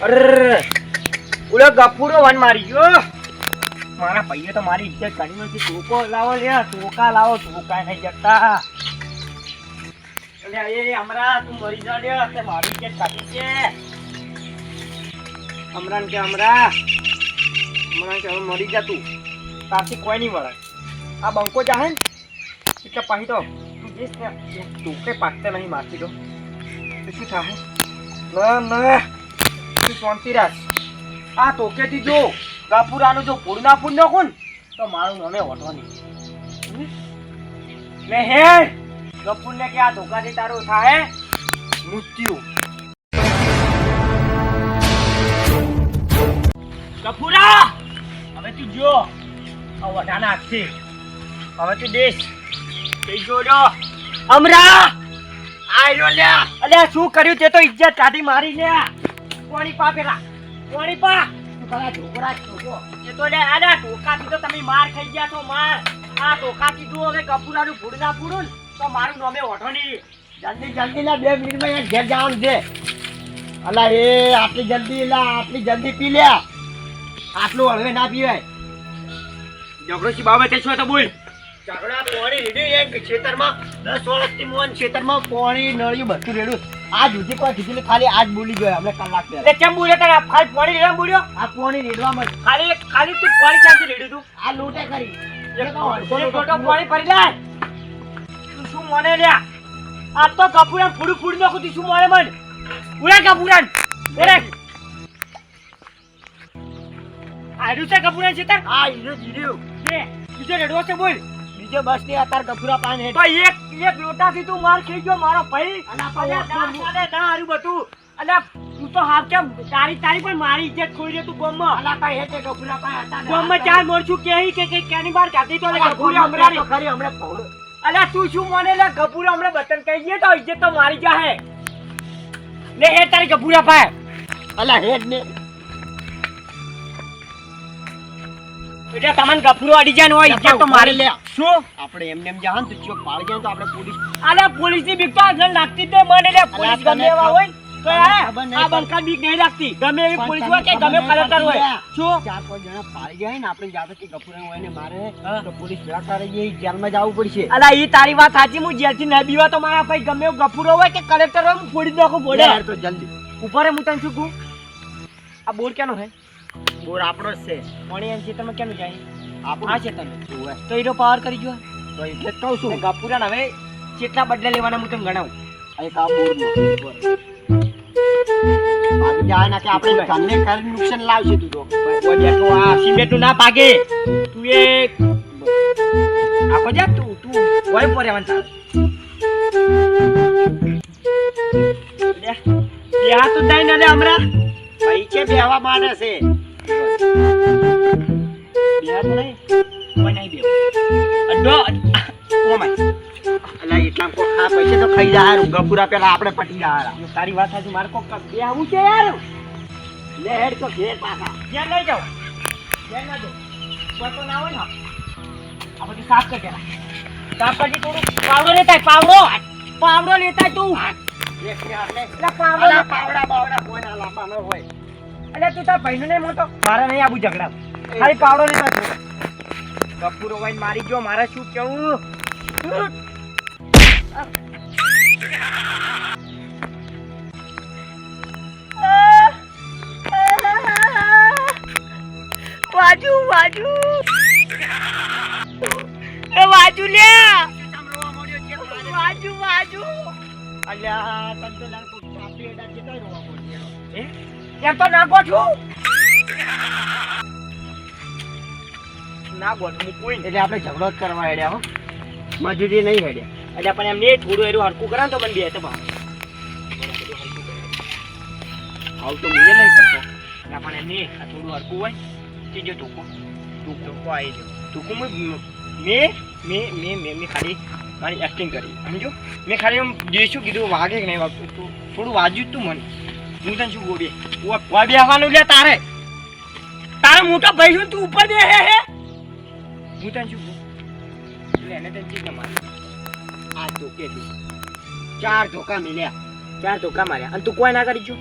અરે ઓલો ગફુરો વન મારી ગયો. મારા ભાઈએ તો મારી ઇજ્જત કાઢી નથી. ટોકો લાવો લે, ટોકા લાવો, ટોકા નહીં જતા. અલ્યા એ હમણાં તું મરી જા લે, તે મારી ઇજ્જત કાઢી છે. હમણાં કે હમણાં કે હવે મરી જા તું. તારથી કોઈ નહીં મળે. આ બંકો જાહે ને એટલે પાછી તો તું જઈશ ને ટોકે પાકતે નહીં મારતી તો શું થાય? ના તું શાંતિ રાખ. આ ટોકેથી જો ગાપુરાનું જો ફૂડ ના ફૂડ નાખું ને તો મારું નામે ઓઢો નહીં. લે હે ગફુરને કે આ ધોકાથી તારું થાય મૃત્યુ. ગફુરા હવે તું જો આ વઢાના હાથથી હવે તું દેશ કઈ જોડો અમરા આયો લે. અલ્યા શું કર્યું તે તો ઇજ્જત કાઢી મારી લે. કોણી પા પેલા કોણી પા તું પેલા ઢોકરા ઢોકો એ તો લે. આના ઢોકાથી તો તમે માર ખાઈ ગયા છો માર. આ ઢોકાથી જો હવે ગફુરાનું ફૂડ ના ફૂડું ને તો મારું નામે ઓઢો નહીં. જલ્દી લે 2 મિનિટમાં ઘેર જવાનું છે. અલા એ આટલી જલ્દી પી લે. આટલું હળવે ના પીવાય. ઝઘડો સી બાબતે છો તો બોલ. ઝઘડા પોણી રેડ્યું એક ખેતરમાં 10 વર્ષથી મોન ખેતરમાં પોણી નળિયું બધું રેડ્યું. આજ સુધી કોઈ કીધું ખાલી આજ બોલી ગયો અમને કલાક એટલે કેમ બોલે તારે ખાલી પોણી રેડવા બોલ્યો. આ પોણી રેડવામાં ખાલી તું પોણી ચાલતી રેડ્યું તું. આ લૂટે કરી એક ટોટો પોણી ભરી લે. તું શું મને લ્યા આ તો કપૂરા ફૂડ નાખું તું શું મને મન ઉડા કપૂરા ઓરે આડું છે કપૂરા છે તાર. આ હીરો કે બીજો રેડવો છે બોલ. બીજો બસ ની અતાર કપૂરા પાન હે તો એક લોટાથી તું માર ખાઈ ગયો મારો ભાઈ. અલા ના હારું બધું. અલા તું તો હાવ કેમ તારી પણ મારી ઇજ્જત ખોઈ દે તું ગોમમાં. અલા કઈ હેતે કપૂરા પાન હતા ગોમમાં ચાર મોરછું કેહી કે કેની બાર કાઢી તો લે કપૂરા હમણાં ખરી હમણાં પહોળ. અલા તું શું મને લે કપૂરા હમણાં બટન કહી દે તો ઇજ્જત તો મારી જાહે. લે હે તારી કપૂરા પાય. અલા હેડ ને એટલે તમને ગફુરો અડી જાય ને હોય ઇજ્જત તો મારી લે. શું આપણે એમને એમ જાહન તો ચોક પાડી જાય તો આપણે પોલીસ. અલા પોલીસ ની બીક તો આગળ લાગતી તે મને લે. પોલીસ ગમે એવા હોય તો આ બંકા બીક નહીં લાગતી. ગમે એવી પોલીસ હોય કે ગમે કલેક્ટર હોય. શું 4-5 જણા પાડી જાય ને આપણે જાતો કે ગફુરા હોય ને મારે તો પોલીસ ભેગા કરે એ જેલમાં જવું પડશે. અલા ઈ તારી વાત સાચી. હું જેલથી ન બીવા તો મારા ભાઈ ગમે એવો ગફુરો હોય કે કલેક્ટર હોય હું ફોડી નાખું બોલે યાર. તો જલ્દી ઉપર હું તને શું કહું આ બોર કેનો હે? બોર આપણો જ છે. પાણી એમ ખેતરમાં કેમ જાય? આ ખેતર તો એનો પાવર કરી જો તો એટલે કહું છું ગફુરા હવે કેટલા બદલા લેવાના હું તમને ગણાવું. એક આ બોરનો ભાગી જાય ના કે આપણે ઘરને ઘર નુકસાન લાવશે તું તો. આ સિમેન્ટનું ના ભાગે તું એ આખો જા તું કોઈ પડે વંતા ત્યાં તો દઈ ને હમણાં પૈસે બેહવા માટે છે. બેહા તો નહીં કોઈ નહીં બેહો અડો ઓમાય. અલા એટલા કો આ પૈસે તો ખાઈ જાય ગફુરા પેલા આપણે પટી જાય. તારી વાત સાચી. મારે કોક બેહવું છે યાર. લે હેડ તો ઘેર પાછા ઘેર લઈ જાઓ. ઘેર ના દો કોઈ તો ના હોય ને આ બધું સાફ કર પેલા. સાફ કરજી થોડું પાવડો લેતા તું. પાવડા કોઈ ના લાંબા ન હોય. એટલે તું તાર ભાઈ ને મોટો મારે નહીં આવું ઝઘડા. ખાલી પાવડો લેતા તું. ગફુરો વાઈને મારી ગયો મારે શું કેવું. વાજુ એ વાજુ લે વાજુ અલ્યા તન તો લાગ તો ચાપી એડા કે તો રોવા પડ્યો. એમ તો ના ગોઠું ના ગોઠું કોઈ એટલે આપણે ઝઘડો જ કરવા હેડ્યા હો. મજૂરી નહીં હેડ્યા એટલે પણ એમ નહીં થોડું એરું હરકું કરે ને તો મને બે તો ભાવ આવું તો મુજે નહીં કરતો. પણ એમ નહીં આ થોડું હરકું હોય ત્રીજો ટૂંકો આવી ગયો. ટૂંકું મેં ખાલી મારી એક્ટિંગ કરી સમજો. મેં ખાલી એમ જોઈશું કીધું વાગે કે નહીં વાગતું તું થોડું વાજ્યું તું મને. હું તને શું બોલીએ બેહવાનું લે તારે મોટો ભાઈ છું તું ઉપર બે હે હું તને શું એટલે એને તને ચીજ મારે આ ધોકે 4 ધોકા મિલ્યા 4 ધોકા માર્યા અને તું કોઈ ના કરી જો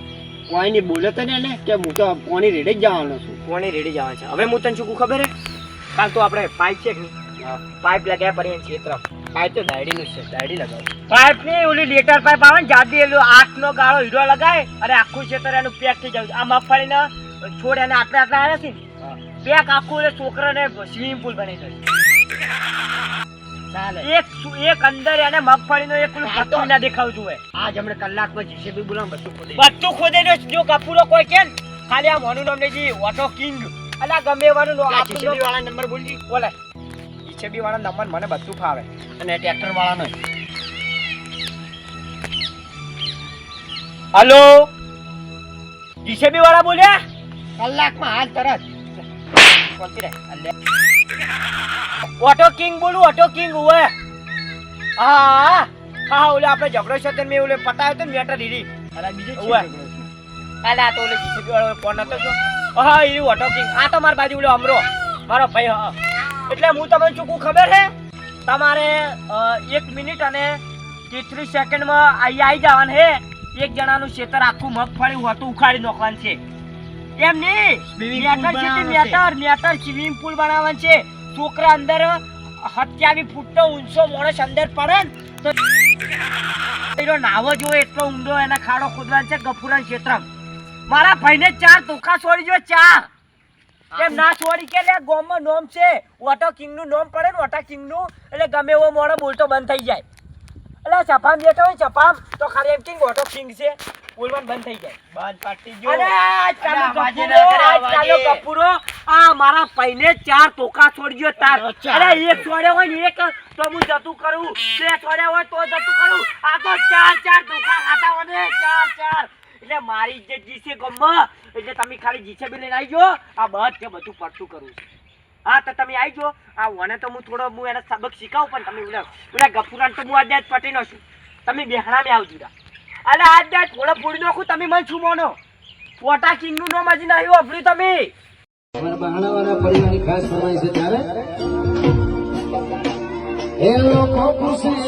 કોઈની બોલે તો ને કે હું તો પોણી રેડે જ જવાનો છું. પોણી રેડી જવાનું છે. હવે હું તને શું ખબર હે, કાલ તો આપણે પાઇપ છે કે નહીં, પાઇપ લગાવ્યા પડીએ ક્ષેત્ર. પાઇપ તો દાયડીનું જ છે, દાયડી લગાવ. પાઇપ ની ઓલી લેટર પાઇપ આવે ને જાડી, એલો 8 નો ગાળો હીરો લગાય અને આખું ક્ષેત્ર એનું પેક થઈ જાય. આ મગફળીના છોડ એને આટલા આટલા આવ્યા છે ને, પેક આખું એટલે છોકરાને સ્વિમિંગ પુલ બનાવી દે. એક અંદર એને મગફળીનો એક પેલું પત્તું ના દેખાવ જોઈએ. આજ હમણે કલાકમાં જીસીબી બોલાવ બધું ખોદે જો કપૂરો કોઈ કે ખાલી આ મોનું નામ લેજી ઓટો કિંગ અલા ગમે વાનું જીસીબી વાળા નંબર બોલજી. બોલે જીસીબી વાળા નંબર મને બધું ફાવે અને ટ્રેક્ટર વાળાનો. હલો જીસીબી વાળા બોલ્યા? કલાકમાં હાલ તરત બોલતી રહે. ઓટો કિંગ બોલું, ઓટો કિંગ હોય. હા હા ઓલે આપણે ઝઘડો છે તે મેં ઓલે પતાવ્યો તો મેટર રીરી. અલા બીજો છે કાલે આ તો ઓલે જીસીબી વાળો ફોન હતો છો. હા ઈ ઓટો કિંગ આ તો માર બાજુ ઓલો અમરો મારો ભાઈ. હા એટલે હું તમને ચૂકું ખબર છે, તમારે 1 મિનિટ અને 33 સેકન્ડમાં આવી જવાનું હે. એક જણાનું ખેતર આખું મગફળી હોતું ઉખાડી નાખવાનું છે. એમ નહીં મેટર સ્વિમિંગ પુલ બનાવવાનું છે. છોકરા અંદર 27 ફૂટનો ઊંચો માણસ અંદર પડે ને તો નાવો જોઈએ એટલો ઊંડો એના ખાડો ખોદવાનો છે ગફુરા ક્ષેત્ર. મારા ભાઈને 4 ધોકા છોડી જો 4. એમ ના છોડી કે લે ગોમમાં નોમ છે ઓટો કિંગ નું નોમ પડે ને ઓટો કિંગ નું એટલે ગમે એવો મોણો બોલતો બંધ થઈ જાય. એટલે છપામ બેઠો હોય છપામ તો ખાલી એમ કિંગ ઓટો કિંગ છે બોલવાનું બંધ થઈ જાય. બંધ પાટી જો અરે આજ ચાલો કપૂરો આ મારા ભાઈને 4 ધોકા છોડજો તાર. અરે એક છોડ્યો હોય ને એક તો હું જતું કરું, 2 છોડ્યા હોય તો જતું કરું. આ તો 4 ધોકા ખાતા હોય ને 4. એટલે મારી ઇજ્જત જીસે ગમ્મા. એટલે તમે ખાલી જીસે બી લઈને આવજો. આ બધું પડતું કરું. હા તો તમે આવજો. આ વને તો હું એને સબક શીખાવું પણ તમે ઓલા ગફુરાન તો હું આજે જ પટી નો છું. તમે બેહણા મે આવજો. અરે આજ જ થોડો ફોડી નાખું તમે મને શું માનો. ઓટા કિંગ નું નામ હજી નહીં વાપર્યું તમે. અમારા બહાણાવાળા પરિવારની ખાસ ફરમાઈ છે ત્યારે એ લોકો ખુશી